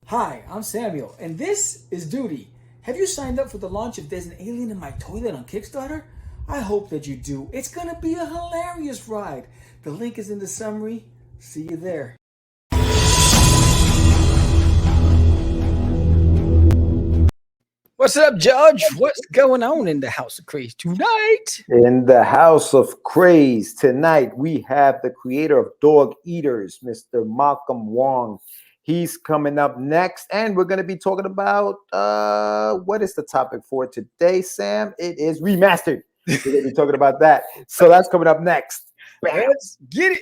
Hi, I'm Samuel, and this is Duty. Have you signed up for the launch of There's an Alien in My Toilet on Kickstarter? I hope that you do. It's gonna be a hilarious ride. The link is in the summary. See you there. What's up, Judge? What's going on in the House of Craze tonight? In the House of Craze tonight, we have the creator of Dog Eaters, Mr. Malcolm Wong. He's coming up next, and we're going to be talking about what is the topic for today, Sam? It is remastered. We're going to be talking about that. So that's coming up next. Bam. Let's get it.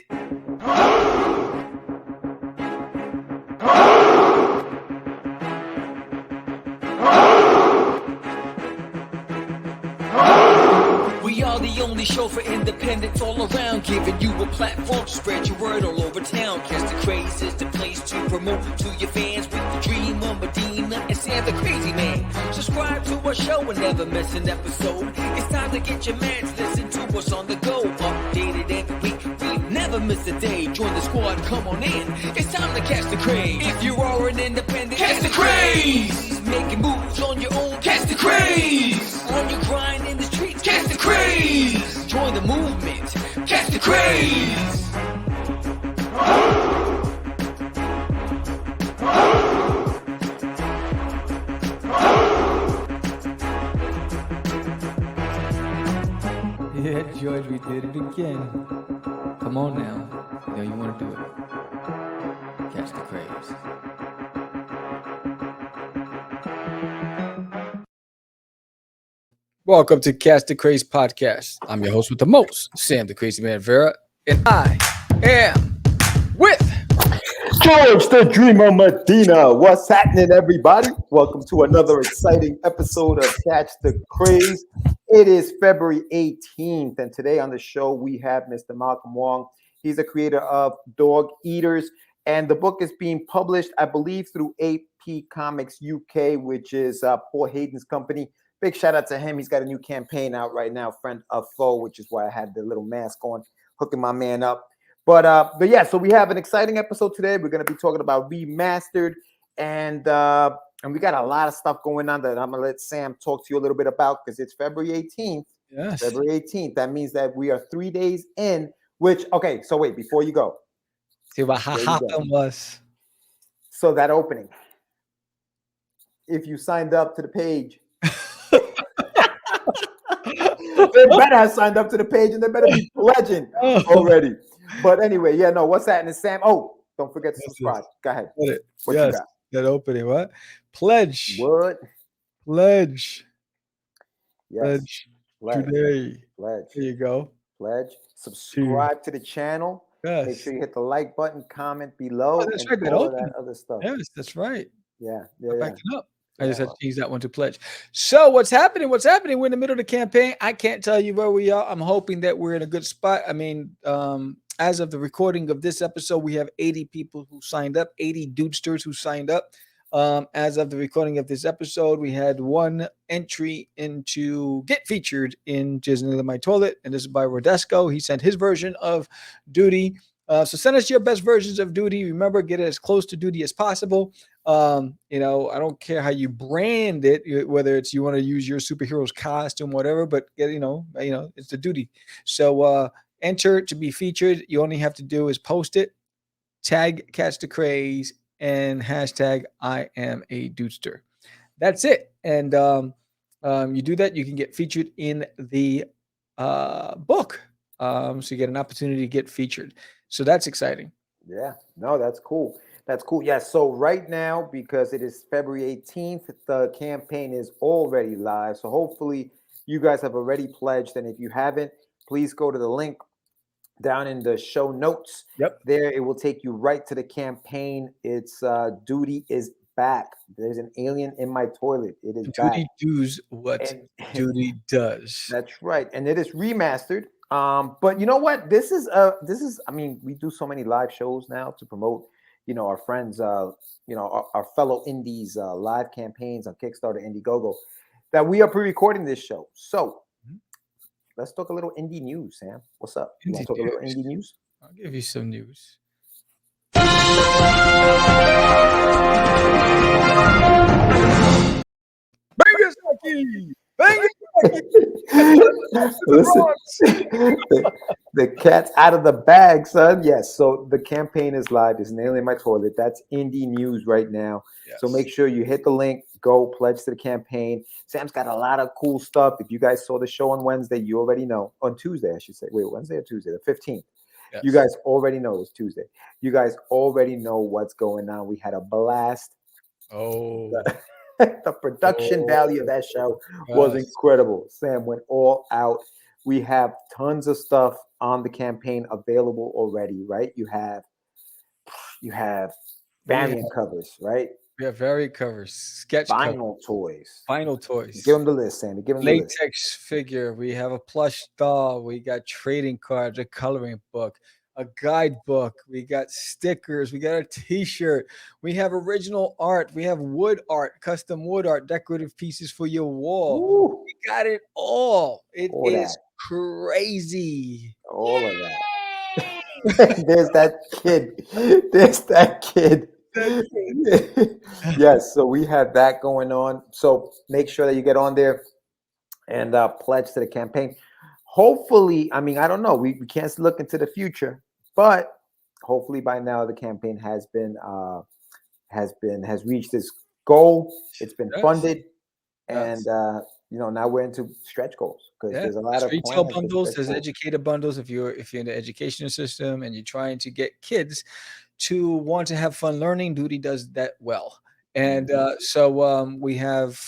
We are the only show for independents all around, giving you a platform to spread your word all over town. Catch the Craze is the place to promote to your fans with the dream of Medina and Sam the Crazy Man. Subscribe to our show and never miss an episode. It's time to get your mans, listen to us on the go. Updated every week, we never miss a day. Join the squad, come on in. It's time to catch the Craze. If you are an independent, catch the Craze. Making moves on your own, catch the Craze. On your grind in the streets, catch the Craze. Join the movement, catch the Craze. Yeah, George, we did it again. Come on now. Yeah, you want to do it. Catch the Craze. Welcome to Catch the Craze podcast. I'm your host with the most, Sam the Crazy Man Vera, and I am with George the Dreamer Medina. What's happening, everybody? Welcome to another exciting episode of Catch the Craze. It is February 18th, and today on the show we have Mr. Malcolm Wong. He's the creator of Dog Eaters, and the book is being published, I believe, through AP Comics UK, which is Paul Hayden's company. Big shout out to him. He's got a new campaign out right now, Friend of Foe, which is why I had the little mask on, hooking my man up. But yeah, so we have an exciting episode today. We're going to be talking about Remastered, and we got a lot of stuff going on that I'm going to let Sam talk to you a little bit about, because it's February 18th. Yes. February 18th. That means that we are 3 days in, which, okay, so wait, before you go. See what happened was. So that opening, if you signed up to the page, they better have signed up to the page, and they better be pledging already. But anyway, yeah, no, what's happening, Sam? Oh, don't forget to subscribe. Go ahead. What yes, you got? That opening, what? Pledge. What? Pledge. Yes. Pledge. Today. Pledge. There you go. Pledge. Subscribe to the channel. Yes. Make sure you hit the like button, comment below, that's and right, all that other stuff. Yes, that's right. Yeah. Back it up. I just had to change that one to pledge. So what's happening? What's happening? We're in the middle of the campaign. I can't tell you where we are. I'm hoping that we're in a good spot. I mean, as of the recording of this episode, we have 80 people who signed up, 80 dudesters who signed up. As of the recording of this episode, we had one entry into get featured in Jizzing in My Toilet, and this is by Rodesco. He sent his version of Duty. So send us your best versions of Duty. Remember, get it as close to Duty as possible. You know, I don't care how you brand it, whether it's you want to use your superhero's costume, whatever, but you know, it's the Duty. So enter to be featured. You only have to do is post it, tag Catch the Craze, and hashtag I am a dudester. That's it. And you do that, you can get featured in the book. So you get an opportunity to get featured. So that's exciting. Yeah, no, that's cool. That's cool. Yeah, so right now, because it is February 18th, the campaign is already live. So hopefully you guys have already pledged. And if you haven't, please go to the link down in the show notes. Yep. There, it will take you right to the campaign. It's Duty is back. There's an alien in my toilet. It is back. Duty does what Duty does. That's right. And it is remastered. But you know what? This is I mean, we do so many live shows now to promote, you know, our friends, you know, our fellow indies live campaigns on Kickstarter, Indiegogo, that we are pre-recording this show. So let's talk a little indie news, Sam. What's up? You want to talk a little indie news? I'll give you some news. Listen, the cat's out of the bag, son. Yes. So the campaign is live. There's an alien in my toilet. That's indie news right now. Yes. So make sure you hit the link, go pledge to the campaign. Sam's got a lot of cool stuff. If you guys saw the show on Wednesday, you already know. On Tuesday, I should say. Wait, Wednesday or Tuesday? The 15th. Yes. You guys already know it's Tuesday. You guys already know what's going on. We had a blast. Oh, The production value of that show was incredible. Sam went all out. We have tons of stuff on the campaign available already, right? You have variant covers, right? We have variant covers, sketch Vinyl toys. vinyl toys. Give them the list, Sandy. Give them the list. Latex figure. We have a plush doll. We got trading cards, a coloring book, a guidebook. We got stickers. We got a T-shirt. We have original art. We have wood art, custom wood art, decorative pieces for your wall. Woo, We got it all. It all is that. crazy. All of that. There's that kid. There's that kid. Yes, so we have that going on. So make sure that you get on there and pledge to the campaign. Hopefully, I mean, I don't know. We can't look into the future, but hopefully by now the campaign has reached its goal. It's been funded, and now we're into stretch goals because there's a lot of retail bundles, there's educator bundles if you're in the education system and you're trying to get kids to want to have fun learning. Duty does that well. And so we have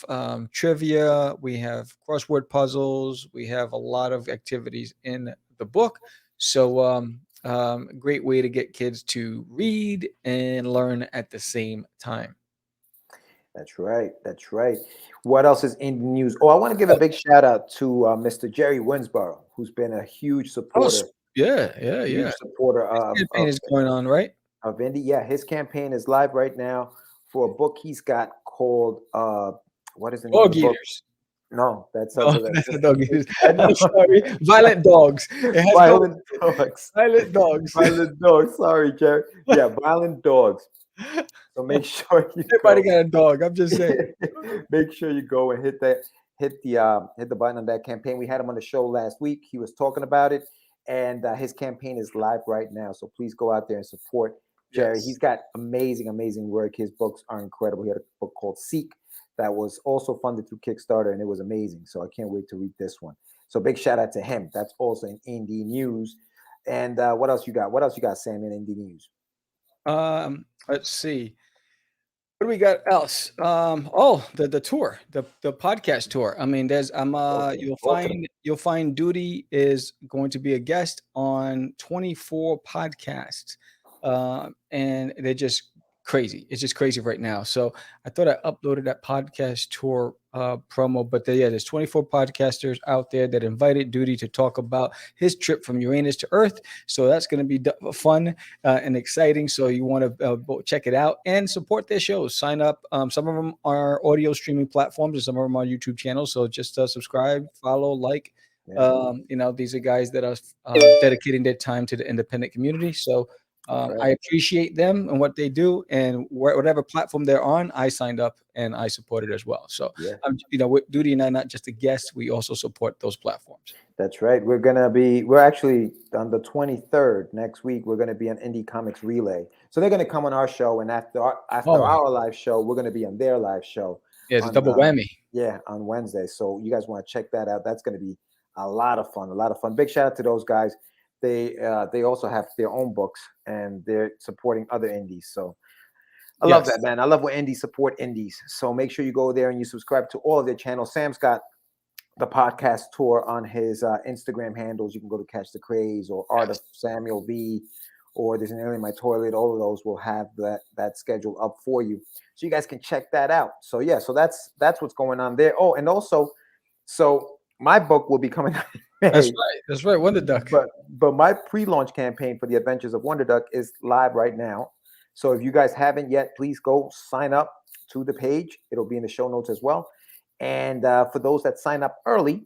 trivia, we have crossword puzzles, we have a lot of activities in the book. So great way to get kids to read and learn at the same time. That's right. That's right. What else is in the news? Oh, I want to give a big shout out to Mr. Jerry Winsborough, who's been a huge supporter. Huge supporter of campaign is going on, right? Of indie. Yeah, his campaign is live right now for a book he's got called what is the name of the book? No, that's the dog eaters. I'm sorry. Violent dogs. Violent dogs. Violent dogs. Violent dogs. Sorry, Jerry. Yeah, violent dogs. So make sure everybody got a dog. I'm just saying. Make sure you go and hit the button on that campaign. We had him on the show last week. He was talking about it, and his campaign is live right now. So please go out there and support Jerry. Yes. He's got amazing work. His books are incredible. He had a book called Seek that was also funded through Kickstarter, and it was amazing. So I can't wait to read this one. So big shout out to him. That's also in indie news. And what else you got? What else you got, Sam, in indie news? Let's see. What do we got else? The tour, the podcast tour. I mean, there's you'll find Duty is going to be a guest on 24 podcasts. And they're just crazy. It's just crazy right now. So I thought I uploaded that podcast tour promo, but there's 24 podcasters out there that invited Duty to talk about his trip from Uranus to Earth. So that's going to be fun and exciting. So you want to check it out and support their shows. Sign up. Some of them are audio streaming platforms, and some of them are YouTube channels. So just subscribe, follow, like. These are guys that are dedicating their time to the independent community. So I appreciate them and what they do, and whatever platform they're on, I signed up and I support it as well. So, with Duty and I, not just a guest, we also support those platforms. That's right. We're actually on the 23rd next week. We're going to be on Indie Comics Relay. So they're going to come on our show, and after our live show, we're going to be on their live show. Yeah, it's a double whammy. Yeah, on Wednesday. So you guys want to check that out. That's going to be a lot of fun. Big shout out to those guys. They also have their own books, and they're supporting other indies. So I love that, man. I love when indies support indies. So make sure you go there and you subscribe to all of their channels. Sam's got the podcast tour on his Instagram handles. You can go to Catch the Craze or Art of Samuel V, or There's an Alien in My Toilet. All of those will have that schedule up for you, so you guys can check that out. So so that's what's going on there. Oh, and also, so my book will be coming out. That's right. Wonderduck. But my pre-launch campaign for the Adventures of Wonderduck is live right now. So if you guys haven't yet, please go sign up to the page. It'll be in the show notes as well. And for those that sign up early,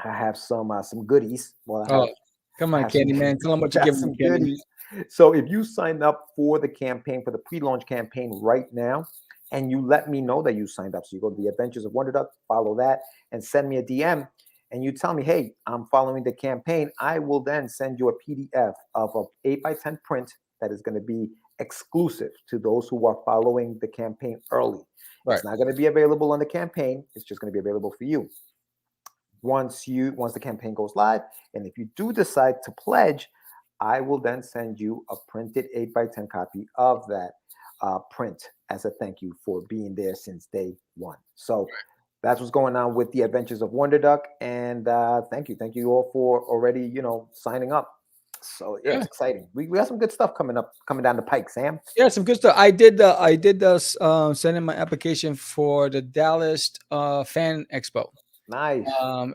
I have some goodies. Come on, Candyman. Tell them what you give them, goodies. So if you sign up for the campaign, for the pre-launch campaign right now, and you let me know that you signed up, so you go to the Adventures of Wonderduck, follow that, and send me a DM. and you tell me, hey, I'm following the campaign, I will then send you a PDF of a 8x10 print that is going to be exclusive to those who are following the campaign early. Right. It's not going to be available on the campaign. It's just going to be available for you. Once the campaign goes live, and if you do decide to pledge, I will then send you a printed 8x10 copy of that print as a thank you for being there since day one. So that's what's going on with the Adventures of Wonderduck, and thank you all for already signing up. So yeah, it's exciting. We got some good stuff coming down the pike, Sam. Yeah, some good stuff. I did send in my application for the Dallas Fan Expo. Nice.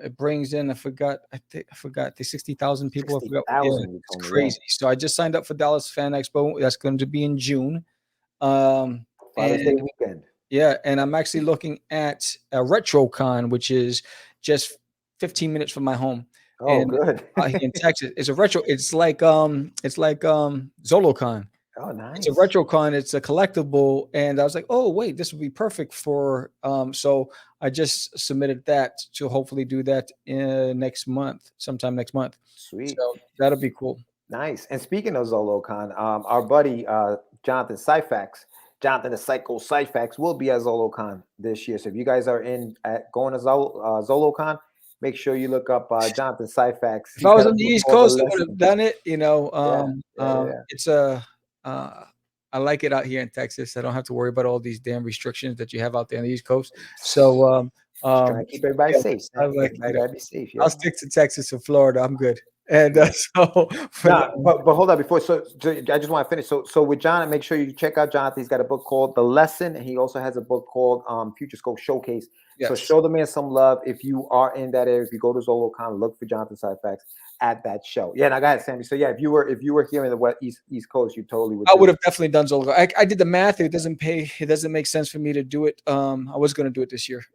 It brings in, I forgot the 60,000 people. 60,000. It's crazy. So I just signed up for Dallas Fan Expo. That's going to be in June. Father's Day weekend. Yeah, and I'm actually looking at a RetroCon, which is just 15 minutes from my home. Oh, good. In Texas, it's a retro. It's like ZoloCon. Oh, nice. It's a RetroCon. It's a collectible, and I was like, oh wait, this would be perfect for. So I just submitted that to hopefully do that sometime next month. Sweet. So that'll be cool. Nice. And speaking of ZoloCon, our buddy Jonathan the Psycho Syphax will be at ZoloCon this year. So if you guys are going to ZoloCon, make sure you look up Jonathan Syphax. If I was on the East Coast, I would have done it. It's I like it out here in Texas. I don't have to worry about all these damn restrictions that you have out there on the East Coast. So trying to keep everybody safe. Everybody be safe. Yeah. I'll stick to Texas and Florida. I'm good. And but hold on before. So I just want to finish. So with John, make sure you check out Jonathan. He's got a book called The Lesson, and he also has a book called Future Scope Showcase. Yes. So show the man some love. If you are in that area, if you go to ZoloCon, look for Jonathan Syphax at that show. Yeah, now go ahead, Sammy. So yeah, if you were here in the East Coast, you totally would. I would have definitely done ZoloCon. I did the math. It doesn't pay. It doesn't make sense for me to do it. I was going to do it this year.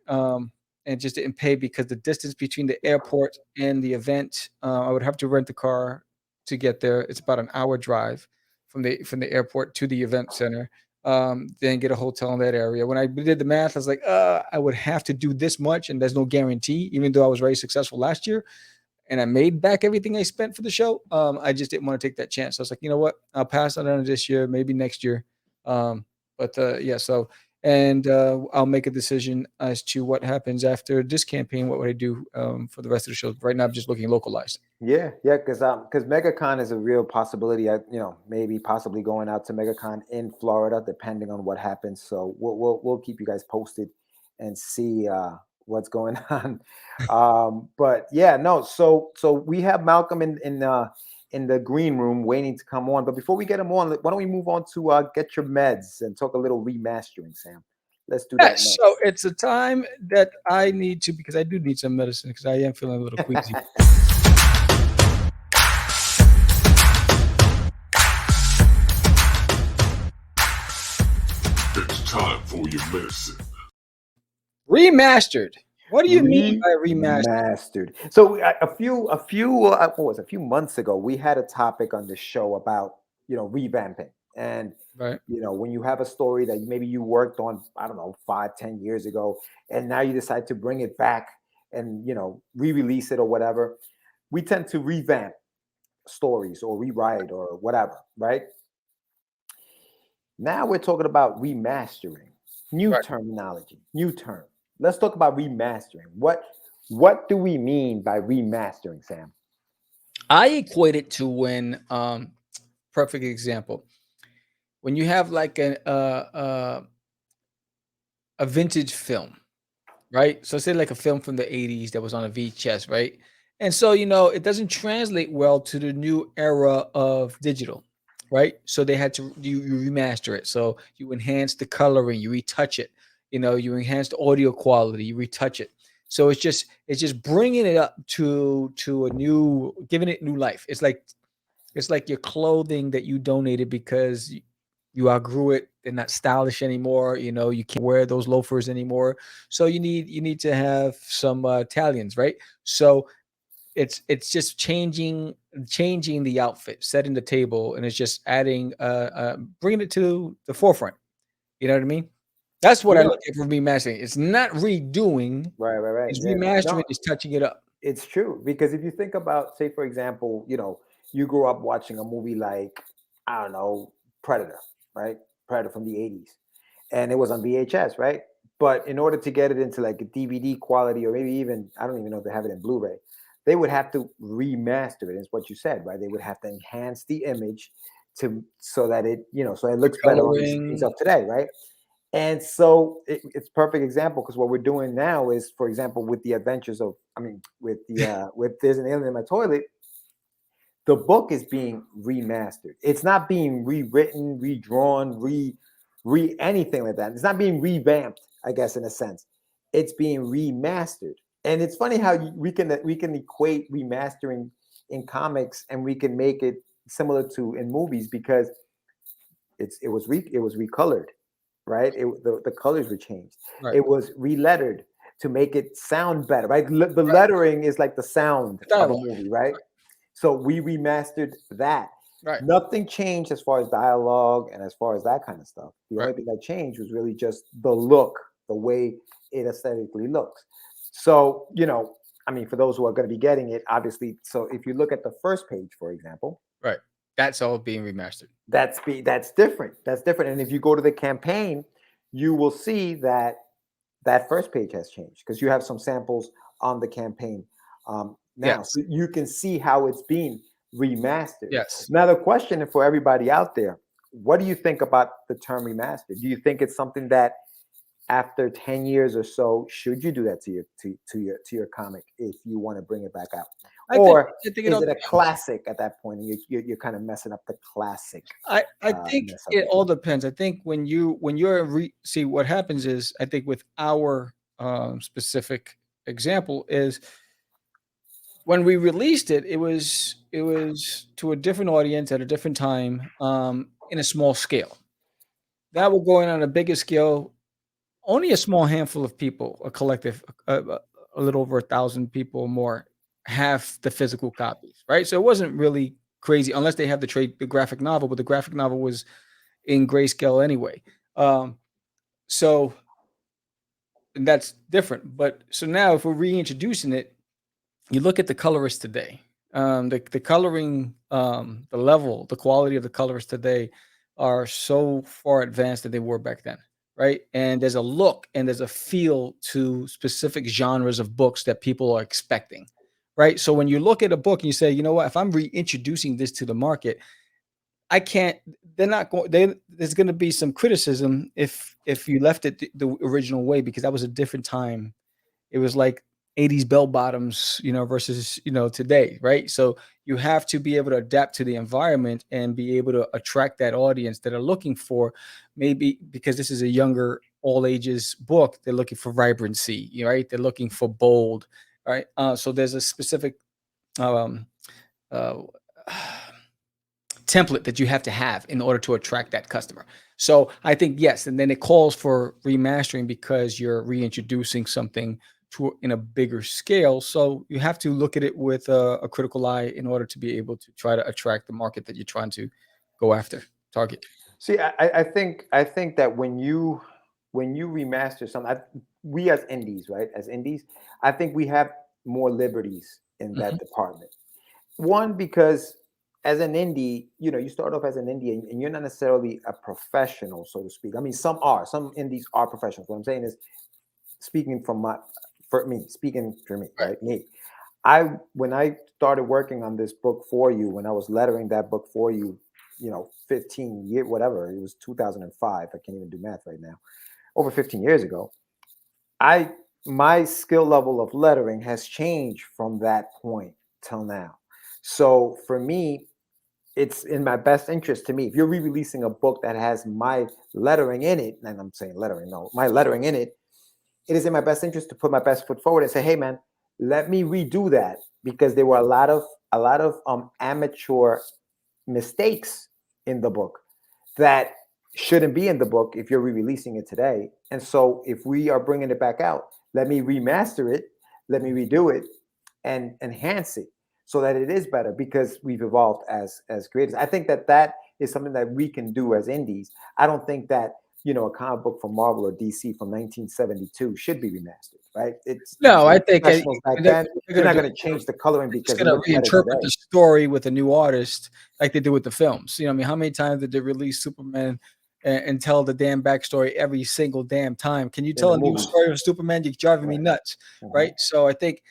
And just didn't pay because the distance between the airport and the event, I would have to rent the car to get there. It's about an hour drive from the airport to the event center. Then get a hotel in that area. When I did the math, I was like, I would have to do this much, and there's no guarantee. Even though I was very successful last year, and I made back everything I spent for the show, I just didn't want to take that chance. So I was like, you know what? I'll pass on it this year, maybe next year. So. And I'll make a decision as to what happens after this campaign. What would I do for the rest of the show? Right now, I'm just looking localized. Yeah, because MegaCon is a real possibility. Maybe possibly going out to MegaCon in Florida, depending on what happens. So we'll keep you guys posted and see what's going on. But yeah, no. So we have Malcolm in the green room waiting to come on. But before we get him on, why don't we move on to Get Your Meds and talk a little remastering, Sam? Let's do that next. So it's a time that I need to, because I do need some medicine because I am feeling a little queasy. It's time for your medicine. Remastered. What do you mean by remastered? So a few months ago, we had a topic on the show about revamping, and when you have a story that maybe you worked on, I don't know, 5-10 years ago, and now you decide to bring it back and re-release it or whatever, we tend to revamp stories or rewrite or whatever, right? Now we're talking about remastering, new terminology, new term. Let's talk about remastering. What do we mean by remastering, Sam? I equate it to when, perfect example, when you have like a vintage film, right? So say like a film from the 80s that was on a VHS, right? And so, it doesn't translate well to the new era of digital, right? So they had to, you remaster it. So you enhance the coloring, you retouch it. You enhance the audio quality, you retouch it. So it's just bringing it up to giving it new life. It's like your clothing that you donated because you outgrew it. They're not stylish anymore. You can't wear those loafers anymore. So you need to have some Italians, right? So it's just changing the outfit, setting the table, and it's just adding, bringing it to the forefront. You know what I mean? That's what I look at for remastering. It's not redoing. Right. It's remastering. It's touching it up. It's true, because if you think about, say, for example, you grew up watching a movie like, I don't know, Predator, right? Predator from the 80s, and it was on VHS, right? But in order to get it into like a DVD quality, or maybe even, I don't even know if they have it in Blu-ray, they would have to remaster it. Is what you said, right? They would have to enhance the image so that so it The looks better on the screens coloring. of today, right? And so it's perfect example, because what we're doing now is, for example, with the adventures of, with the with There's an Alien in My Toilet, the book is being remastered. It's not being rewritten, redrawn, re anything like that. It's not being revamped, I guess, in a sense. It's being remastered. And it's funny how we can equate remastering in comics, and we can make it similar to in movies, because it was recolored, right? The colors were changed. Right. It was relettered to make it sound better, right? The Right. lettering is like the sound of a Dialogue. movie, right? So we remastered that. Right. Nothing changed as far as dialogue and as far as that kind of stuff. The Right. only thing that changed was really just the look, the way it aesthetically looks. So, for those who are going to be getting it, obviously, so if you look at the first page, for example, Right. That's all being remastered. that's different. That's different. And if you go to the campaign, you will see that that first page has changed, because you have some samples on the campaign now. Yes. So you can see how it's being remastered. Yes. Now, the question for everybody out there, what do you think about the term remastered? Do you think it's something that after 10 years or so, should you do that to your comic if you want to bring it back out? Or I think is it a classic at that point, and you're kind of messing up the classic? I think it all depends. I think when you're see, what happens is, I think with our specific example is, when we released it, it was to a different audience at a different time, in a small scale. That we're going on a bigger scale, only a small handful of people, a collective, a little over 1,000 people or more, have the physical copies, right? So it wasn't really crazy, unless they have the graphic novel, but the graphic novel was in grayscale anyway. So and that's different. But so now, if we're reintroducing it, you look at the colorists today. The coloring, the level, the quality of the colorists today are so far advanced than they were back then, right? And there's a look and there's a feel to specific genres of books that people are expecting, right? So when you look at a book and you say, you know what, if I'm reintroducing this to the market, I can't. They're not going. There's going to be some criticism if you left it the original way, because that was a different time. It was like 80s bell bottoms, versus today, right? So you have to be able to adapt to the environment and be able to attract that audience that are looking for, maybe because this is a younger, all ages book. They're looking for vibrancy, right? They're looking for bold, right? So there's a specific um, uh, template that you have to have in order to attract that customer. So I think yes, and then it calls for remastering because you're reintroducing something in a bigger scale. So you have to look at it with a critical eye in order to be able to try to attract the market that you're trying to go after, target. See, I think that when you remaster something, we as indies, right? As indies, I think we have more liberties in that Mhm. department. One, because as an indie, you start off as an indie, and you're not necessarily a professional, so to speak. I mean, some indies are professionals. What I'm saying is, speaking speaking for me, Right. right? Me. When I started working on this book for you, when I was lettering that book for you, 15 years, whatever, it was 2005. I can't even do math right now. Over 15 years ago, I my skill level of lettering has changed from that point till now. So for me, it's in my best interest to me. If you're re-releasing a book that has my lettering in it, and I'm saying lettering, no, my lettering in it, it is in my best interest to put my best foot forward and say, hey man, let me redo that, because there were a lot of amateur mistakes in the book that shouldn't be in the book if you're re-releasing it today. And so if we are bringing it back out, let me remaster it, let me redo it and enhance it so that it is better, because we've evolved as creators. I think that is something that we can do as indies. I don't think that a comic book from Marvel or DC from 1972 should be remastered, right? It's No, I think professionals back then. They're not do, going to change the coloring just because it gonna looks better reinterpret today. the story with a new artist, like they do with the films. You know, what I mean, how many times did they release Superman and tell the damn backstory every single damn time? Can you In tell the a new movies. story of Superman? You're driving me Right. nuts, Mhm. right? So I think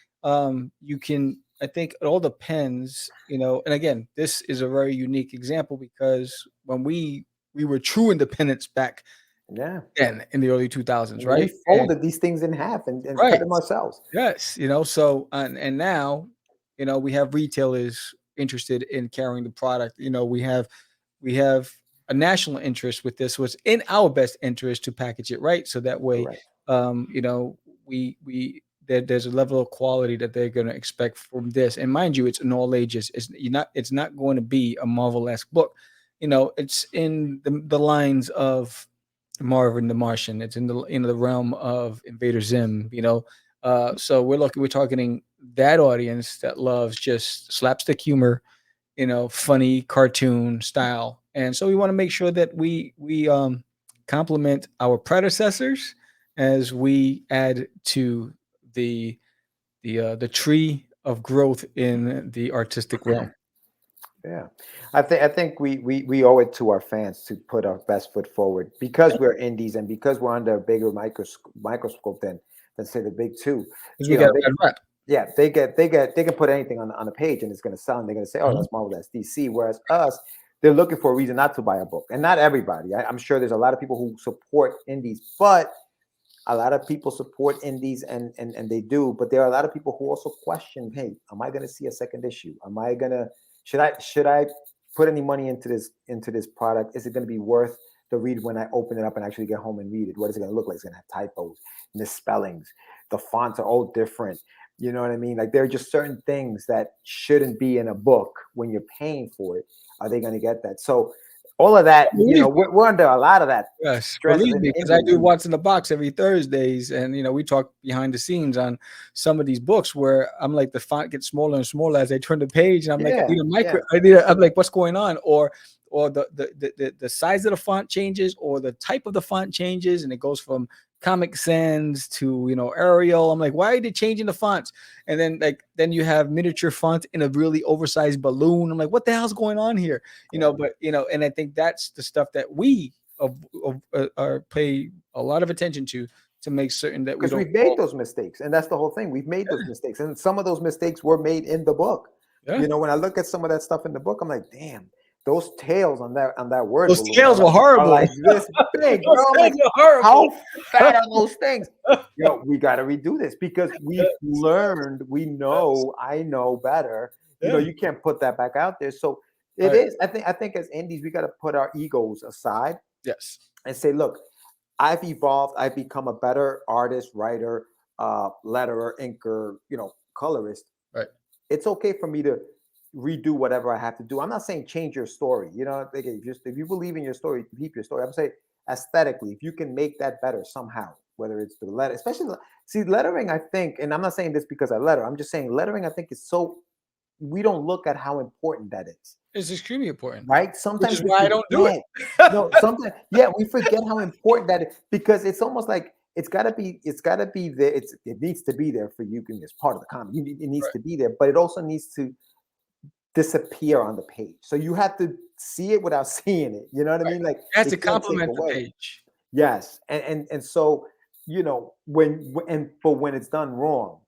you can. I think it all depends, you know. And again, this is a very unique example because when we were true independents back Yeah. then in the early 2000s, I mean, we right? folded these things in half and cut Right. them ourselves. Yes, you know, so and now, you know, we have retailers interested in carrying the product. You know, we have a national interest with this. Was in our best interest to package it right, so that way, Correct. you know, there's a level of quality that they're going to expect from this. And mind you, it's in all ages. It's not going to be a Marvel-esque book. You know, it's in the lines of Marvin the Martian. It's in the realm of Invader Zim. You know, so we're targeting that audience that loves just slapstick humor, you know, funny cartoon style. And so we want to make sure that we complement our predecessors as we add to the the tree of growth in the artistic realm. Yeah, I think we owe it to our fans to put our best foot forward because we're indies and because we're under a bigger microscope than say the big two. Because we You know, got a bad rap. yeah, they can put anything on a page and it's going to sell and they're going to say, oh, Mhm. that's Marvel, that's DC. Whereas us, they're looking for a reason not to buy a book, and not everybody. I'm sure there's a lot of people who support indies, but a lot of people support indies and they do, but there are a lot of people who also question, hey, am I going to see a second issue? Am I going to should I put any money into this product? Is it going to be worth the read when I open it up and actually get home and read it? What is it going to look like? It's going to have typos, misspellings. The fonts are all different. You know what I mean? Like there are just certain things that shouldn't be in a book when you're paying for it. Are they going to get that? So all of that, we're under a lot of that. Yes, Stress believe me, because I do indies. What's in the Box every Thursdays, and you know we talk behind the scenes on some of these books where I'm like the font gets smaller and smaller as I turn the page, and I'm like, I need a micro. I'm like, what's going on? Or the size of the font changes, or the type of the font changes, and it goes from Comic Sans to Arial. I'm like, why are they changing the fonts? And then you have miniature font in a really oversized balloon. I'm like, what the hell's going on here? But and I think that's the stuff that we pay a lot of attention to make certain that we because don't we've made those mistakes, and that's the whole thing. We've made those mistakes, and some of those mistakes were made in the book. Yeah. When I look at some of that stuff in the book, I'm like, damn, those tails on that word. Those tails were horrible. Like this big, bro. Like, how fat are those things? We got to redo this because we've learned. We know. I know better. You can't put that back out there. So it is. I think as indies, we got to put our egos aside. Yes. And say, look, I've evolved. I've become a better artist, writer, letterer, inker, colorist. Right. It's okay for me to redo whatever I have to do. I'm not saying change your story. If you believe in your story, keep your story. I'm saying aesthetically, if you can make that better somehow, whether it's the letter, especially lettering, I think, and I'm not saying this because I letter. I'm just saying lettering, I think, is so. We don't look at how important that is. It's extremely important, right? Sometimes which is why I don't do it. No, sometimes, we forget how important that is because it's almost like it's got to be there. It needs to be there for you as part of the comic. It needs to be there, but it also needs to disappear on the page. So you have to see it without seeing it. You know what I mean? Like it has to complement the page. Yes, and so when it's done wrong,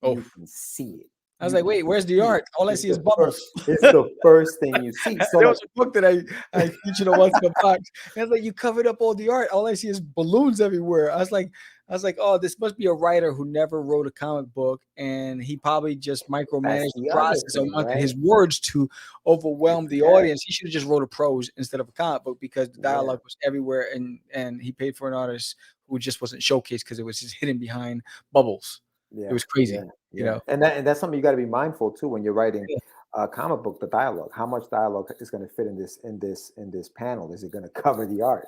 you can see it. I was like, wait, where's the art? All I see is bubbles. It's the first thing you see. So there was a book that I featured on What's in the Box. And I was like, you covered up all the art. All I see is balloons everywhere. I was like, oh, this must be a writer who never wrote a comic book, and he probably just micromanaged the process and wanted his words to overwhelm the audience. He should have just wrote a prose instead of a comic book because the dialogue was everywhere, and he paid for an artist who just wasn't showcased because it was just hidden behind bubbles. It was crazy, and that's something you got to be mindful too when you're writing a comic book. The dialogue, how much dialogue is going to fit in this panel? Is it going to cover the art?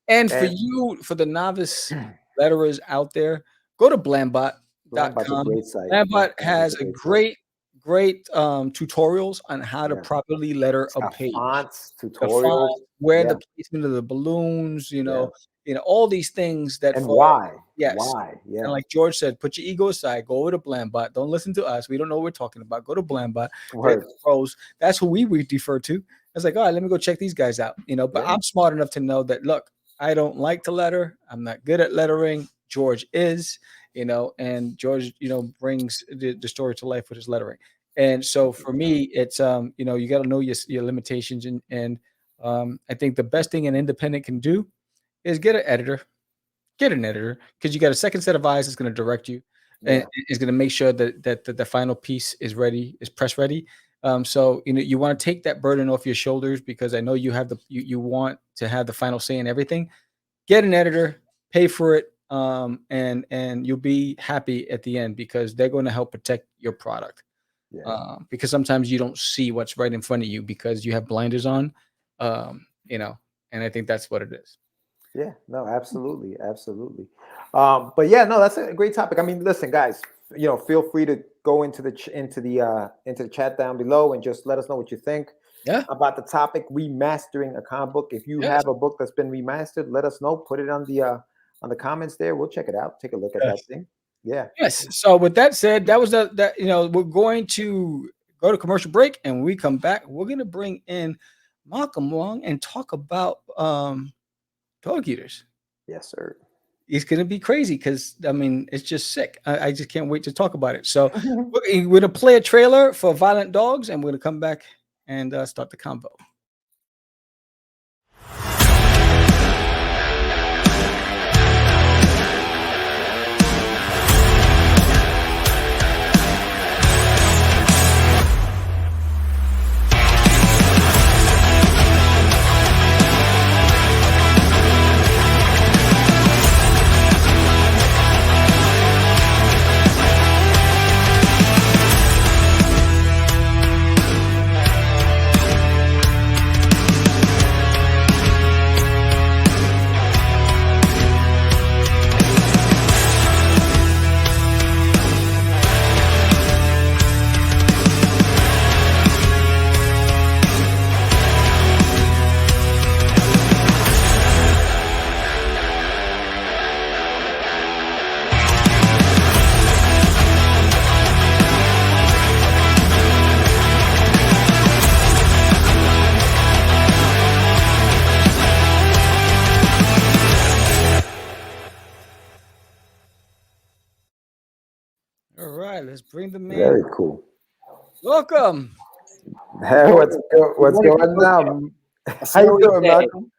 And for the novice letterers out there, go to Blambot.com. Blambot has a great tutorials on how to properly letter a page. Fonts, tutorials, where Yeah. the placement of the balloons, Yes. all these things that And fall. why? Yes. Why? Yeah. And like George said, put your ego aside, go over to Blambot. Don't listen to us. We don't know what we're talking about. Go to Blambot. They're Word. the pros. That's who we defer to. I was like, all right, let me go check these guys out. But Yeah. I'm smart enough to know that, look, I don't like to letter. I'm not good at lettering. George is, and George, brings the story to life with his lettering. And so for me, it's you got to know your limitations, and I think the best thing an independent can do is get an editor, because you got a second set of eyes that's going to direct you, and Yeah. is going to make sure that the final piece is ready, is press ready. So you want to take that burden off your shoulders, because I know you have you want to have the final say in everything. Get an editor, pay for it, and you'll be happy at the end, because they're going to help protect your product. Yeah. Because sometimes you don't see what's right in front of you because you have blinders on, and I think that's what it is. Yeah, no, absolutely, absolutely. But yeah, no, that's a great topic. I mean, listen, guys, feel free to go into the chat down below and just let us know what you think Yeah. about the topic, remastering a comic book. If you Yes. have a book that's been remastered, let us know. Put it on the comments there. We'll check it out. Take a look at that thing. Yeah. Yes. So with that said, that was that. We're going to go to commercial break, and when we come back, we're going to bring in Malcolm Wong and talk about dog eaters. Yes, sir. It's going to be crazy, because it's just sick. I just can't wait to talk about it. So we're going to play a trailer for Violent Dogs, and we're going to come back and start the convo. All right, let's bring the man. Very cool. Welcome. Hey, what's going on? How you doing, Malcolm?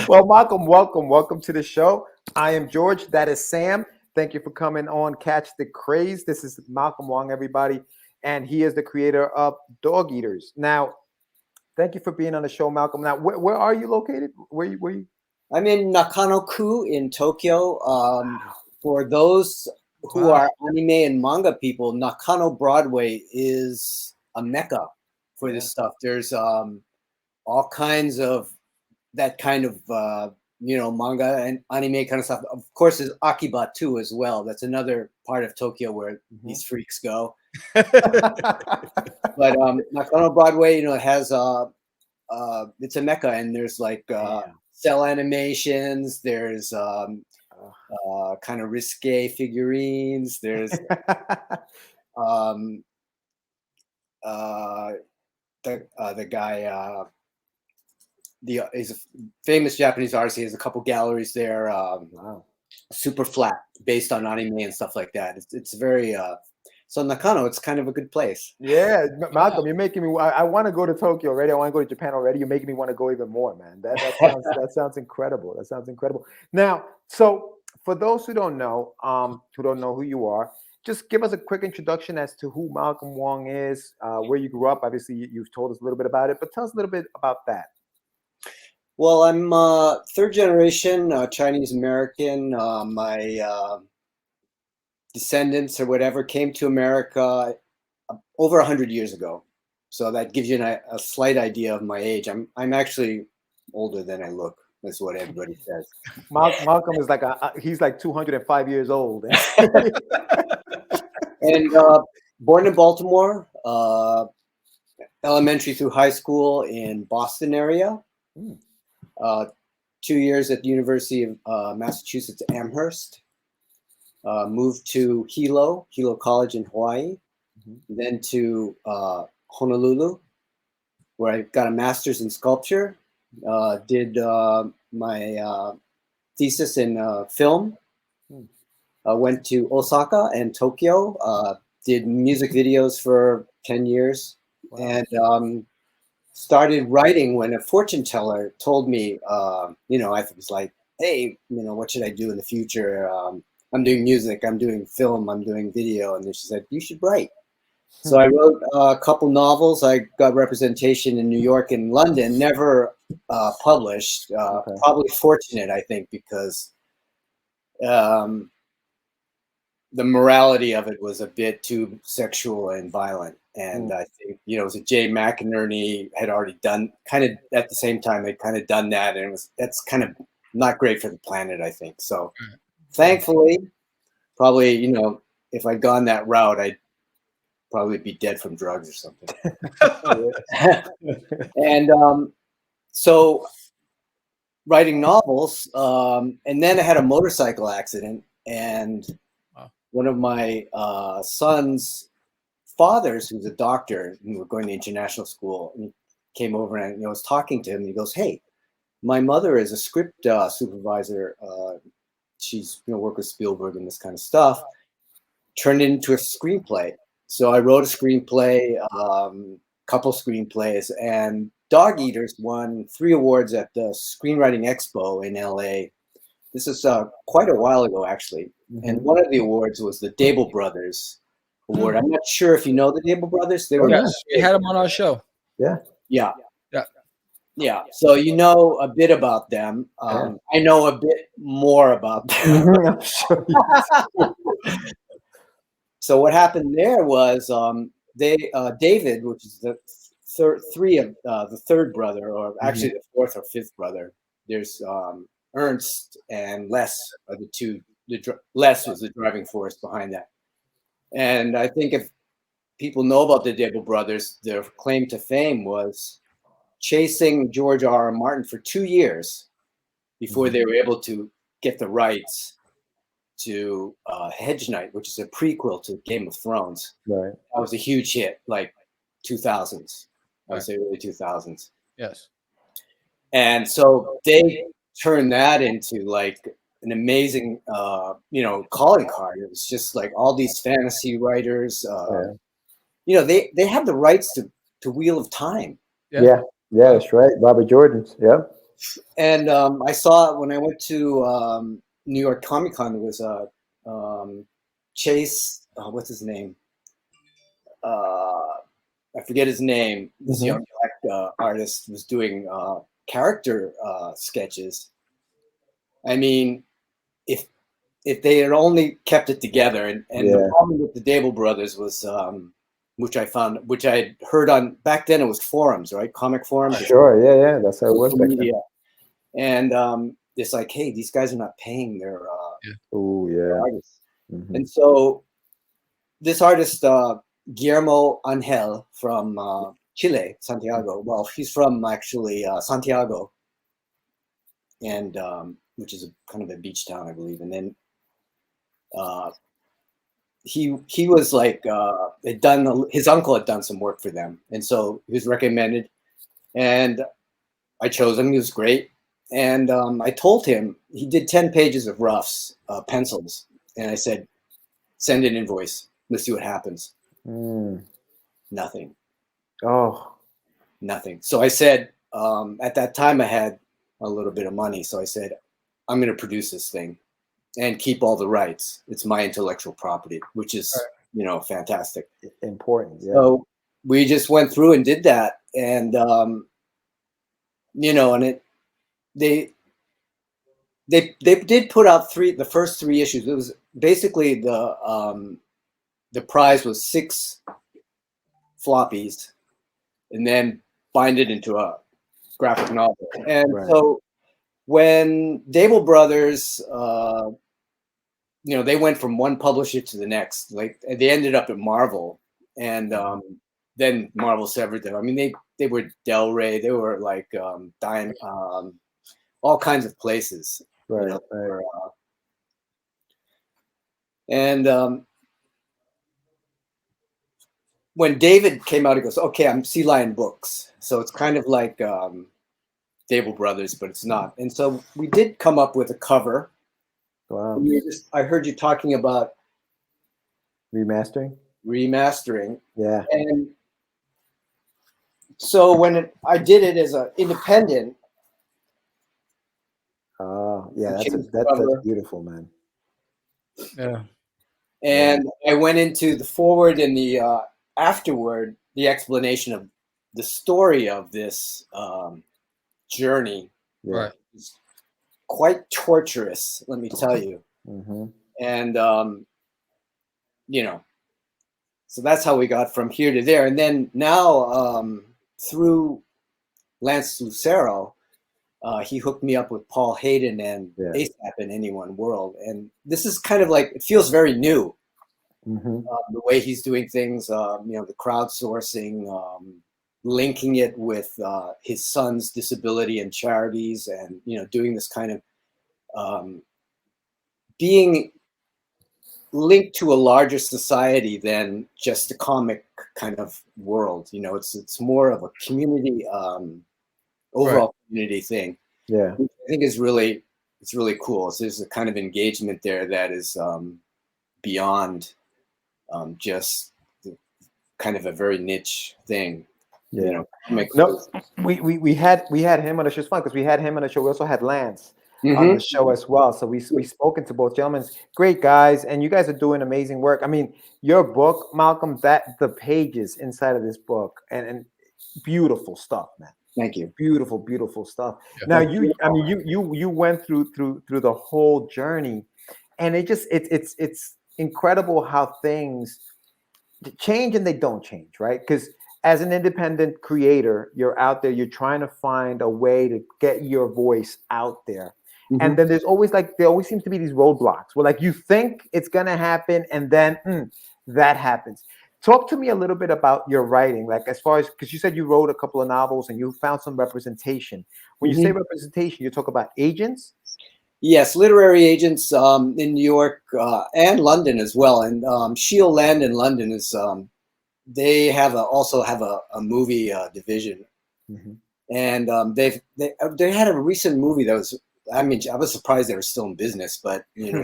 Well, Malcolm, welcome to the show. I am George. That is Sam. Thank you for coming on Catch the Craze. This is Malcolm Wong, everybody, and he is the creator of Dog Eaters. Now, thank you for being on the show, Malcolm. Now, where are you located? Where you? I'm in Nakano-ku in Tokyo. For those who are anime and manga people, Nakano Broadway is a mecca for this stuff. There's all kinds of that kind of manga and anime kind of stuff. Of course, there's Akiba too as well. That's another part of Tokyo where these freaks go. But Nakano Broadway, it has it's a mecca, and there's like cell animations. There's kind of risque figurines. There's the guy. He's a famous Japanese artist. He has a couple galleries there. Super flat, based on anime and stuff like that. It's very so Nakano. It's kind of a good place. Yeah, Malcolm, you're making me. I want to go to Tokyo already. I want to go to Japan already. You're making me want to go even more, man. That sounds incredible. That sounds incredible. Now, so for those who don't know who you are, just give us a quick introduction as to who Malcolm Wong is, where you grew up. Obviously, you've told us a little bit about it, but tell us a little bit about that. Well, I'm third generation Chinese American. My descendants or whatever came to America over 100 years ago, so that gives you a slight idea of my age. I'm actually older than I look. That's what everybody says. Malcolm is he's like 205 years old. And born in Baltimore. elementary through high school in Boston area. 2 years at the University of Massachusetts Amherst. Moved to Hilo College in Hawaii. Then to Honolulu, where I got a master's in sculpture. Did my thesis in film. Went to Osaka and Tokyo. Did music videos for 10 years. Wow. And started writing when a fortune teller told me, I was like, hey, what should I do in the future? I'm doing music, I'm doing film, I'm doing video. And then she said, you should write. So I wrote a couple novels. I got representation in New York and London, never published. Probably fortunate, I think, because the morality of it was a bit too sexual and violent. And I think, it was a Jay McInerney had already done kind of at the same time, they'd kind of done that. And that's kind of not great for the planet, I think. So thankfully, probably, if I'd gone that route, I'd probably be dead from drugs or something. And so writing novels, and then I had a motorcycle accident, and one of my son's fathers, who's a doctor, and we're going to international school, and he came over and I was talking to him, and he goes, hey, my mother is a script supervisor. She's worked with Spielberg and this kind of stuff. Turned it into a screenplay. So I wrote a screenplay, couple screenplays, and Dog Eaters won 3 awards at the Screenwriting Expo in LA. This is quite a while ago, actually. And one of the awards was the Dable Brothers Award. I'm not sure if you know the Dable Brothers. They were we had them on our show. Yeah. So you know a bit about them. I know a bit more about them. So what happened there was David, which is the third brother, or actually the 4th or 5th brother. There's Ernst and Les are the two. Les was the driving force behind that. And I think if people know about the Dable brothers, their claim to fame was chasing George R. R. Martin for 2 years before they were able to get the rights to Hedge Knight, which is a prequel to Game of Thrones. Right. That was a huge hit, like 2000s. I would say early 2000s. Yes. And so they turned that into like an amazing, calling card. It was just like all these fantasy writers. They have the rights to Wheel of Time. Yeah, that's right. Robert Jordan's. Yeah. And I saw when I went to New York Comic Con, there was a Chase. What's his name? I forget his name. This young black artist was doing character sketches. I mean, if they had only kept it together, and the problem with the Dable brothers was, which I had heard on back then, it was forums, right? Comic forums. Sure, yeah, that's how it was back then. And it's like, hey, these guys are not paying their artists. And so this artist, Guillermo Angel from Chile, Santiago. Well, he's from actually Santiago, and which is kind of a beach town, I believe. And then he was like his uncle had done some work for them, and so he was recommended, and I chose him. He was great. And I told him, he did 10 pages of roughs, pencils. And I said, send an invoice. Let's see what happens. Nothing. Oh. Nothing. So I said, at that time I had a little bit of money. So I said, I'm going to produce this thing and keep all the rights. It's my intellectual property, which is, fantastic. Important. Yeah. So we just went through and did that. And, and they did put out the first 3 issues. It was basically the prize was 6 floppies and then bind it into a graphic novel. And so when Dable Brothers, they went from one publisher to the next. Like they ended up at Marvel, and then Marvel severed them. I mean, they were Del Rey, they were like all kinds of places. Right, You know, right. for, and when David came out, he goes, "Okay, I'm Sea Lion Books." So it's kind of like Dable Brothers, but it's not. And so we did come up with a cover. Wow. I heard you talking about Remastering? remastering. Yeah. And so when I did it as an independent. Oh, yeah, that's changed the that's cover. beautiful, man. Yeah. And I went into the forward and the afterward, the explanation of the story of this journey. Yeah. Right. Is quite torturous, let me tell you. Mm-hmm. And you know, so that's how we got from here to there. And then now through Lance Lucero, he hooked me up with Paul Hayden and ASAP in Any One World. And this is kind of like, it feels very new. Mm-hmm. The way he's doing things, you know, the crowdsourcing, linking it with his son's disability and charities, and, you know, doing this kind of being linked to a larger society than just a comic kind of world. You know, it's more of a community, overall community thing. Yeah. Which I think is really, it's really cool. So there's a kind of engagement there that is beyond just kind of a very niche thing. Yeah. You know, no, we had him on the show. It's fun because we had him on the show. We also had Lance on the show as well. So we spoken to both gentlemen. Great guys, and you guys are doing amazing work. I mean, your book, Malcolm, that the pages inside of this book, and beautiful stuff, man. Thank you. Beautiful, beautiful stuff. Yeah. Now you went through the whole journey, and it's incredible how things change and they don't change, right? Because as an independent creator, you're out there, you're trying to find a way to get your voice out there. Mm-hmm. And then there always seems to be these roadblocks where like you think it's gonna happen and then that happens. Talk to me a little bit about your writing, like as far as, because you said you wrote a couple of novels and you found some representation. When you say representation, you talk about agents? Yes, literary agents in New York and London as well. And Shield Land in London is, they also have a movie division. Mm-hmm. And they had a recent movie that was, I mean, I was surprised they were still in business, but you know,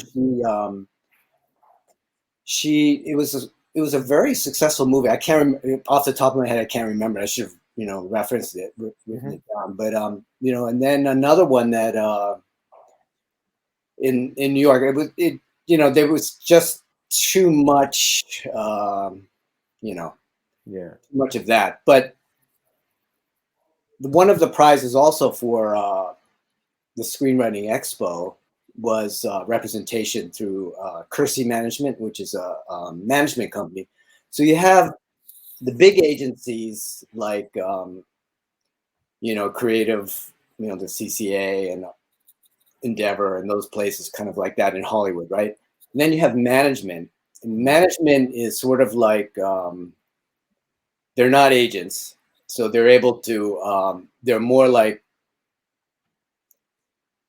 it was a very successful movie. I can't off the top of my head, I can't remember. I should have, you know, referenced it, written it down. But you know, and then another one that in New York, you know, there was just too much, you know, too much of that. But one of the prizes also for the Screenwriting Expo was representation through Kersey Management, which is a management company. So you have the big agencies like, you know, Creative, you know, the CCA and Endeavor and those places kind of like that in Hollywood, right? And then you have management. And management is sort of like, they're not agents. So they're able to, they're more like,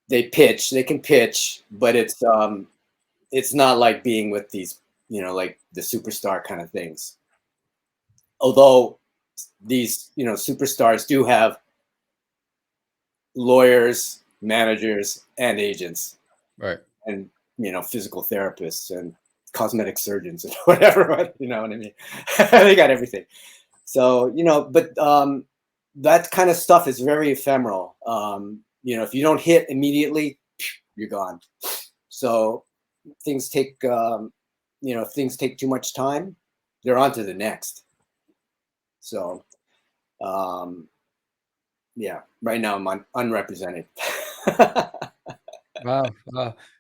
they can pitch, but it's not like being with these, you know, like the superstar kind of things. Although these, you know, superstars do have lawyers, managers, and agents, right? And you know, physical therapists and cosmetic surgeons and whatever, you know what I mean? They got everything. So, you know, but that kind of stuff is very ephemeral. You know, if you don't hit immediately, you're gone. So things take, you know, if things take too much time, they're on to the next. So, yeah, right now I'm unrepresented. Wow.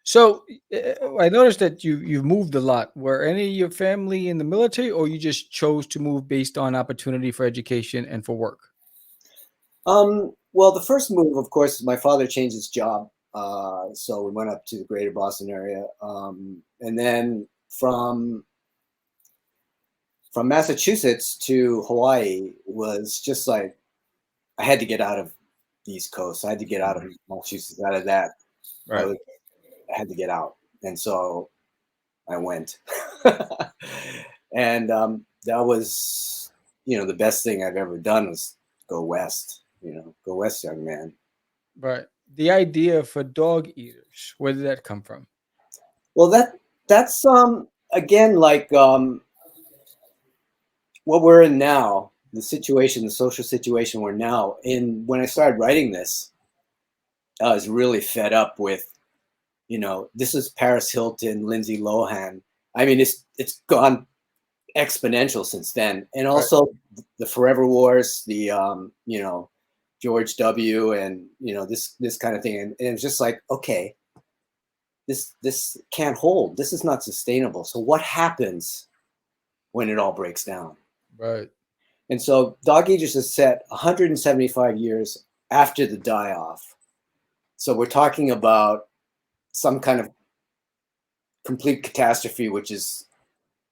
So I noticed that you've moved a lot. Were any of your family in the military, or you just chose to move based on opportunity for education and for work? Well, the first move, of course, my father changed his job. So we went up to the greater Boston area. And then from from Massachusetts to Hawaii was just like I had to get out of the East Coast. I had to get out of Massachusetts. Out of that, Right. I had to get out, and so I went. And that was, the best thing I've ever done was go west. Go west, young man. Right. The idea for Dog Eaters, where did that come from? Well, that's again like what we're in now, the social situation we're now in. When I started writing this, I was really fed up with, this is Paris Hilton, Lindsay Lohan. I mean, it's gone exponential since then, and also the Forever Wars, the George W. and this kind of thing, and it was just like, okay, this can't hold. This is not sustainable. So what happens when it all breaks down? Right. And so Dog Eaters is set 175 years after the die-off. So we're talking about some kind of complete catastrophe, which is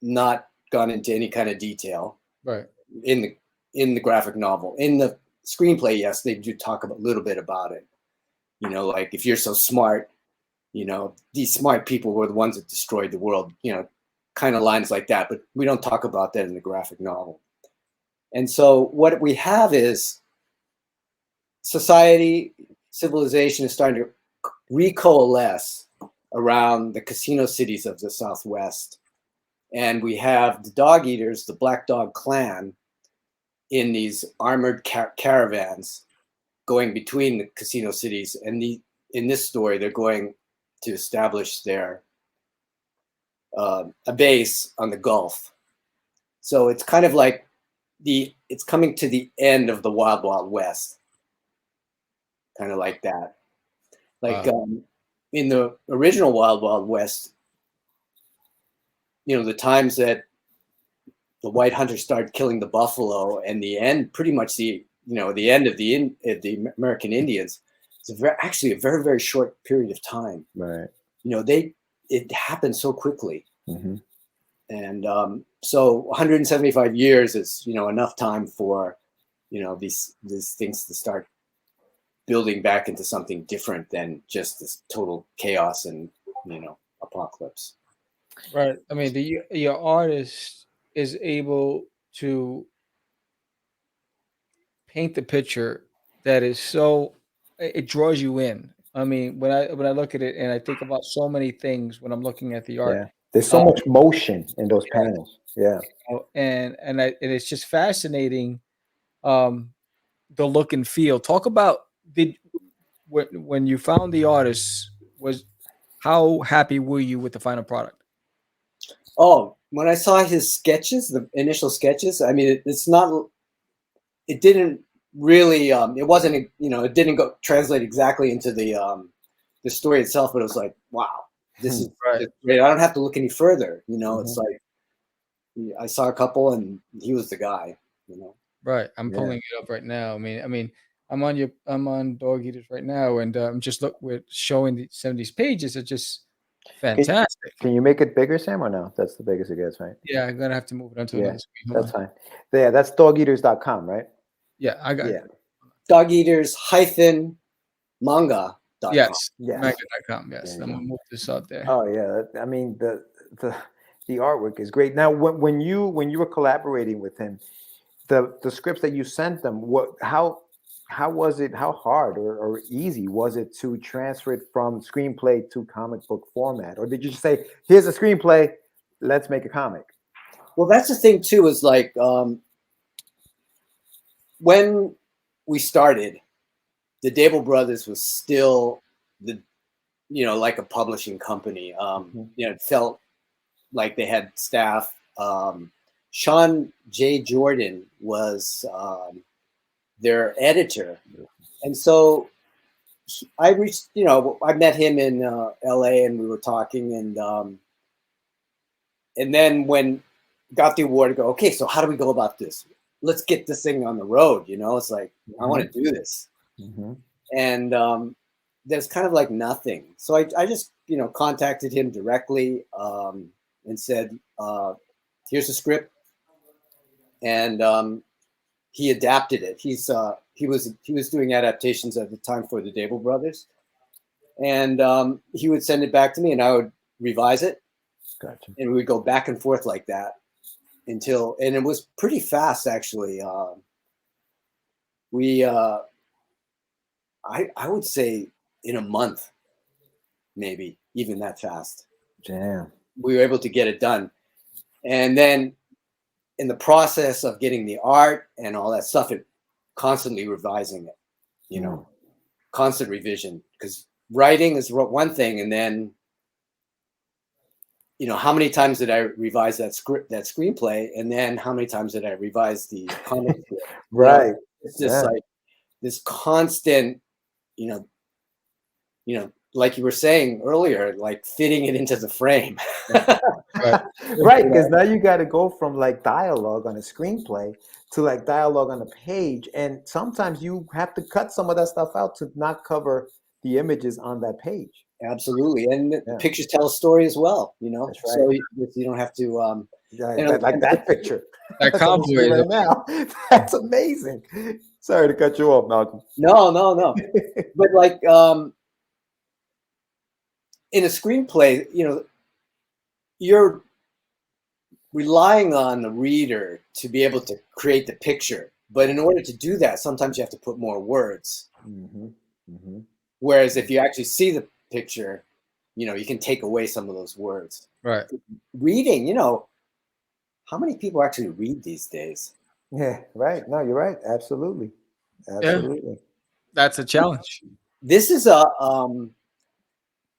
not gone into any kind of detail. Right. In the graphic novel. In the screenplay, yes, they do talk a little bit about it. Like, if you're so smart, these smart people were the ones that destroyed the world, kind of lines like that. But we don't talk about that in the graphic novel. And so what we have is society, civilization is starting to recoalesce around the casino cities of the Southwest. And we have the Dog Eaters, the Black Dog Clan, in these armored caravans going between the casino cities. And in this story, they're going to establish their a base on the Gulf. So it's kind of like it's coming to the end of the Wild Wild West, kind of like that. Like in the original Wild Wild West, the times that the white hunters started killing the buffalo, and the end, pretty much the end of the American Indians, it's actually a very, very short period of time. Right. It happened so quickly. Mm-hmm. And so 175 years is, enough time for, these things to start building back into something different than just this total chaos and, apocalypse. Right. I mean, your artist is able to paint the picture that is it draws you in. I mean, when I look at it and I think about so many things when I'm looking at the art. Yeah. There's so much motion in those panels. Yeah. And it's just fascinating, the look and feel. Talk about when you found the artist, how happy were you with the final product? Oh, when I saw his sketches, the initial sketches, I mean, it didn't really, it wasn't, it didn't translate exactly into the story itself, but it was like, wow, this is great. I don't have to look any further. It's like, I saw a couple and he was the guy, Right. I'm pulling it up right now. I mean, I'm on Dog Eaters right now, and I'm just we're showing some of these pages are just fantastic. Can you make it bigger, Sam, or no? That's the biggest it gets, right? Yeah, I'm gonna have to move it onto another screen. Hold that's fine. Yeah, that's dogeaters.com, right? Yeah, I got it. Dog Eaters -manga.com. Yes. Manga.com. Yes. I'm gonna move this up there. Oh yeah. I mean, the artwork is great. Now, when you were collaborating with him, the scripts that you sent them, how was it? How hard or easy was it to transfer it from screenplay to comic book format, or did you just say, "Here's a screenplay, let's make a comic"? Well, that's the thing too. Is like when we started, the Dable Brothers was still like a publishing company. It felt like they had staff. Sean J. Jordan was their editor, and so I reached. I met him in L.A. and we were talking, and then when got the award, I go, okay, so how do we go about this? Let's get this thing on the road. It's like I want to do this, and there's kind of like nothing. So I just contacted him directly and said, here's the script. and he adapted it. He was doing adaptations at the time for the Dable Brothers, and he would send it back to me, and I would revise it. Gotcha. And we would go back and forth like that and it was pretty fast actually. I would say in a month, maybe even that fast. Damn. We were able to get it done. And then in the process of getting the art and all that stuff, it constantly revising it, you know, constant revision, because writing is one thing. And then, you know, how many times did I revise that screenplay? And then how many times did I revise the comic? Right. It's just like this constant, you know, like you were saying earlier, like fitting it into the frame. Right, because now you got to go from like dialogue on a screenplay to like dialogue on a page, and sometimes you have to cut some of that stuff out to not cover the images on that page. Absolutely, and the pictures tell a story as well. You know, that's right. So you don't have to. Like that picture. That convoy right now. That's amazing. Sorry to cut you off, Malcolm. No. But like in a screenplay, you know, you're relying on the reader to be able to create the picture. But in order to do that, sometimes you have to put more words. Mm-hmm. Mm-hmm. Whereas if you actually see the picture, you know, you can take away some of those words. Right. Reading, you know, how many people actually read these days? Yeah, right. No, you're right. Absolutely. Absolutely. Yeah. That's a challenge. This is a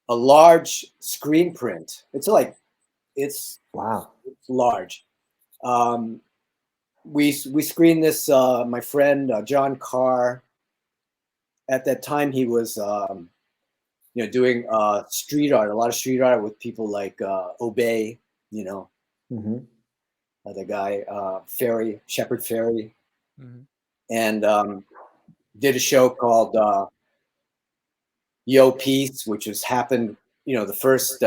large screen print. It's wow. It's large. We screened this. My friend John Carr. At that time, he was you know, doing street art, a lot of street art with people like Obey, you know, the guy Ferry, Shepard Ferry, and did a show called Yo Peace, which has happened, you know, the first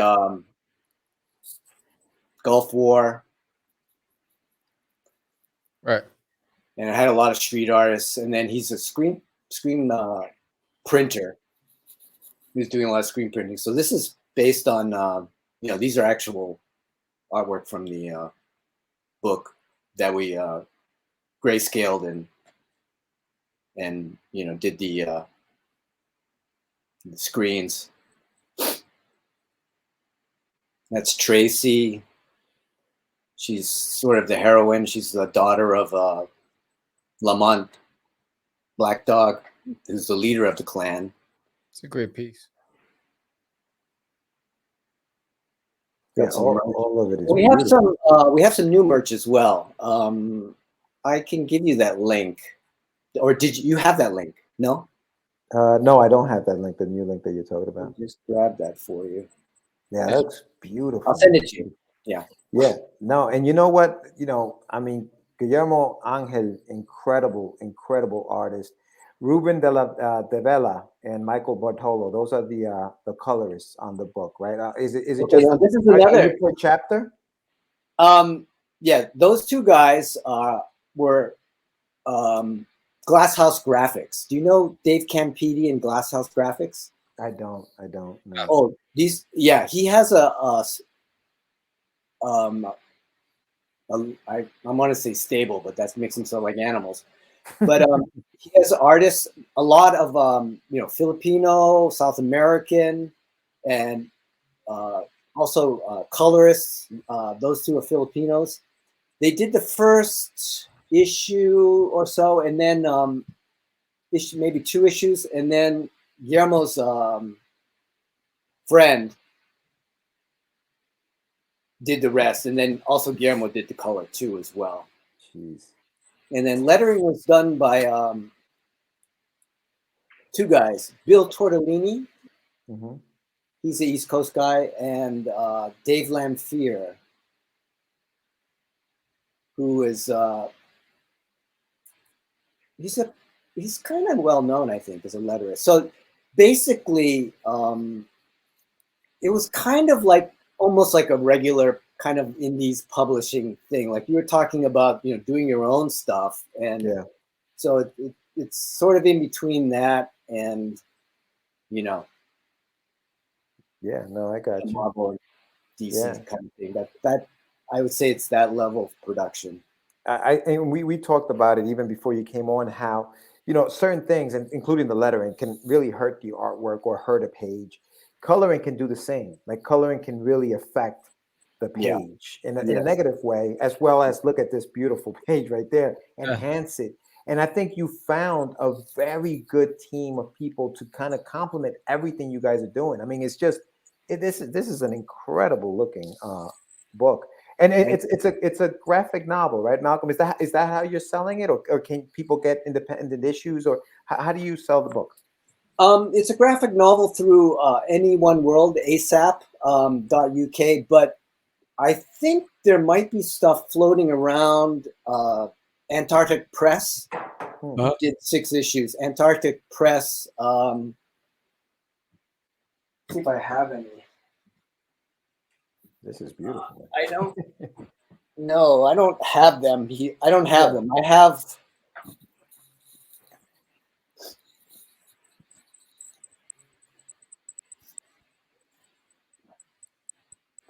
Gulf War. Right. And it had a lot of street artists, and then he's a screen printer. He was doing a lot of screen printing. So this is based on, you know, these are actual artwork from the book that we grayscaled and you know, did the screens. That's Tracy. She's sort of the heroine. She's the daughter of Lamont Black Dog, who's the leader of the clan. It's a great piece. Yeah, all of it is. We have some new merch as well. I can give you that link, or did you have that link? No. No, I don't have that link. The new link that you're talking about. I'll just grab that for you. Yeah, that looks beautiful. I'll send it to you. Yeah. Yeah. No, and you know what? You know, I mean, Guillermo Angel, incredible artist. Ruben de Vela and Michael Bartolo, those are the colorists on the book, right? Is it Okay, just this is another chapter? Yeah, those two guys were Glasshouse Graphics. Do you know Dave Campidi and Glasshouse Graphics? I don't know. Oh, he has I want to say stable, but that makes them sound like animals. But he has artists, a lot of you know, Filipino, South American, and also colorists. Those two are Filipinos. They did the first issue or so, and then maybe 2 issues, and then Guillermo's friend did the rest, and then also Guillermo did the color too as well. Jeez. And then lettering was done by 2 guys, Bill Tortellini, he's the East Coast guy, and Dave Lamphere, who is he's kind of well known, I think, as a letterist. So basically, it was kind of like almost like a regular kind of indies publishing thing. Like you were talking about, doing your own stuff, and so it's sort of in between that and, Yeah, no, I got you. Marvel and DC kind of thing. That I would say it's that level of production. And we talked about it even before you came on, how certain things, and including the lettering, can really hurt the artwork or hurt a page. Coloring can do the same. Like coloring can really affect the page in a negative way, as well as look at this beautiful page right there, enhance it. And I think you found a very good team of people to kind of complement everything you guys are doing. I mean, it's just this is an incredible looking book. And it's a graphic novel, right, Malcolm? Is that how you're selling it, or can people get independent issues, or how do you sell the book? It's a graphic novel through Any One World, ASAP.uk, but I think there might be stuff floating around. Antarctic Press did 6 issues. Antarctic Press. See if I have any. This is beautiful. I don't. No, I don't have them. I don't have them. I have.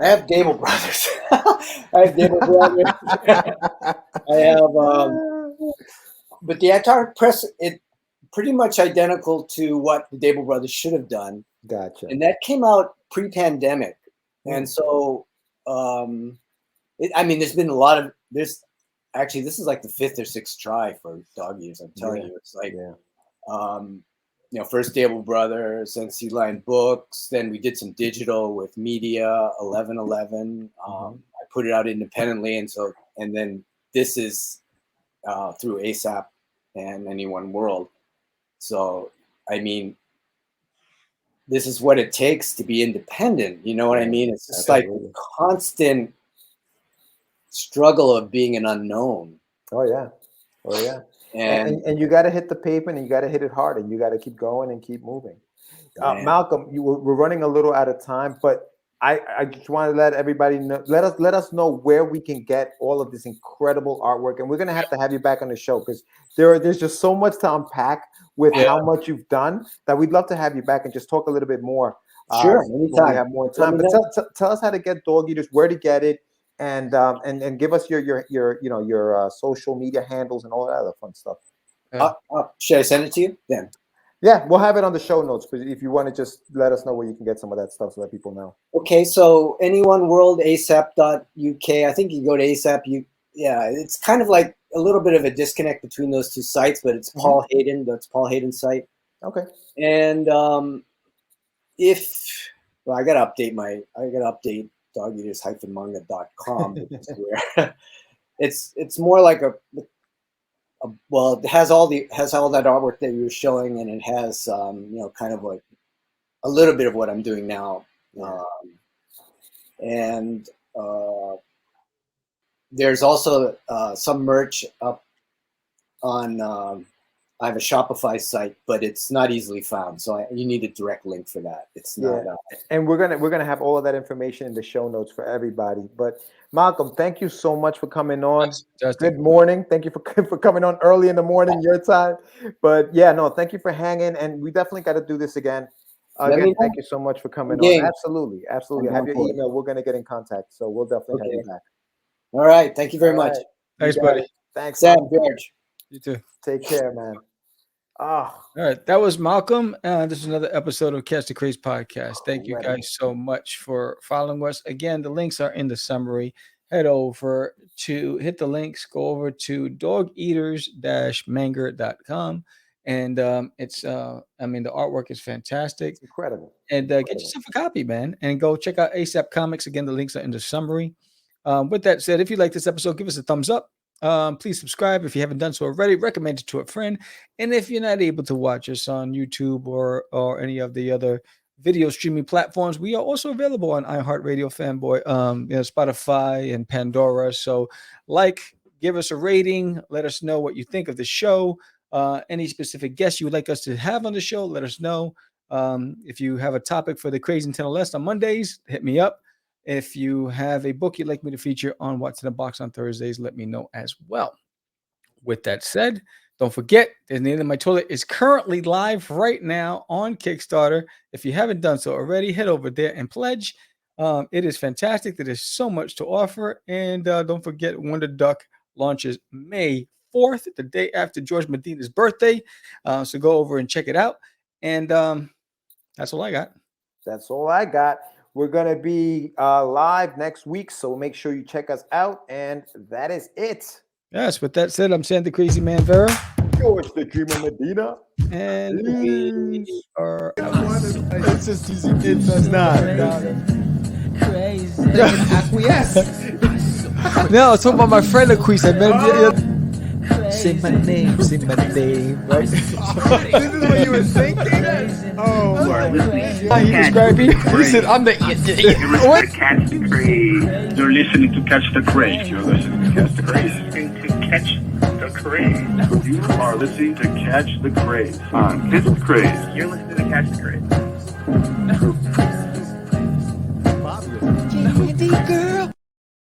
I have Dable Brothers. I have Dable Brothers. I have, but the Antarctic Press, it's pretty much identical to what the Dable Brothers should have done. Gotcha. And that came out pre-pandemic. And so, there's been a lot of this. Actually, this is like the 5th or 6th try for dog years. I'm telling you, it's like, first Dable Brothers, then Sea Lion Books. Then we did some digital with Media 1111. I put it out independently, and then this is through ASAP and Any One World. So, I mean, this is what it takes to be independent. You know what I mean? It's just like a constant struggle of being an unknown. Oh yeah. And you got to hit the pavement, and you got to hit it hard, and you got to keep going and keep moving. Malcolm, we're running a little out of time, but I just want to let everybody know. Let us know where we can get all of this incredible artwork, and we're gonna have to have you back on the show because there's just so much to unpack with how much you've done that we'd love to have you back and just talk a little bit more. Sure, anytime. We have more time. But tell us how to get Dog Eaters, where to get it, and give us your social media handles and all that other fun stuff. Should I send it to you then? Yeah, we'll have it on the show notes, but if you want to just let us know where you can get some of that stuff so that people know. Okay, so Any One World, ASAP.uk. I think you go to ASAP. It's kind of like a little bit of a disconnect between those two sites, but it's Paul Hayden. That's Paul Hayden's site. Okay. And I gotta update dogeaters-manga.com, which is where it's more like it has all that artwork that you were showing, and it has kind of like a little bit of what I'm doing now, and there's also some merch up on. I have a Shopify site, but it's not easily found, so you need a direct link for that. It's not. And we're gonna have all of that information in the show notes for everybody. But Malcolm, thank you so much for coming on. Good morning. Thank you for coming on early in the morning your time. But thank you for hanging, and we definitely got to do this again. Again, thank you so much for coming on. Absolutely. I have your email. We're gonna get in contact, so we'll definitely have you back. All right. Thank you very much. Thanks, buddy. Thanks, Sam, George. You too. Take care, man. All right, that was Malcolm. This is another episode of Catch the Craze podcast. Thank you guys so much for following us. Again, the links are in the summary. Hit the links, go over to dogeaters-manga.com. And the artwork is fantastic. It's incredible. And get yourself a copy, man. And go check out ASAP Comics. Again, the links are in the summary. With that said, if you like this episode, give us a thumbs up. Please subscribe if you haven't done so already. Recommend it to a friend. And if you're not able to watch us on YouTube or any of the other video streaming platforms, we are also available on iHeartRadio, Fanboy, Spotify, and Pandora. So, give us a rating. Let us know what you think of the show. Any specific guests you would like us to have on the show, let us know. If you have a topic for the Crazy Nintendo List on Mondays, hit me up. If you have a book you'd like me to feature on What's in the Box on Thursdays, let me know as well. With that said, don't forget, The Name of My Toilet is currently live right now on Kickstarter. If you haven't done so already, head over there and pledge. It is fantastic. There is so much to offer. And don't forget, Wonderduck launches May 4th, the day after George Medina's birthday. So go over and check it out. And that's all I got. That's all I got. We're going to be live next week, so make sure you check us out. And that is it. Yes, with that said, I'm Sam the Crazy Man Vera. George the Dreamer Medina. And we are it's just easy. It's not. Crazy. Acquiesce. No, I was talking about my friend Acquiesce. I met him. Say my name, Right? This is what you were thinking? Oh, He described me. He said, I'm the What? Catch the Craze. You're listening to Catch the Craze. You're listening to Catch the Craze. You are listening to Catch the Craze on Catch the Craze. You're listening to Catch the Craze.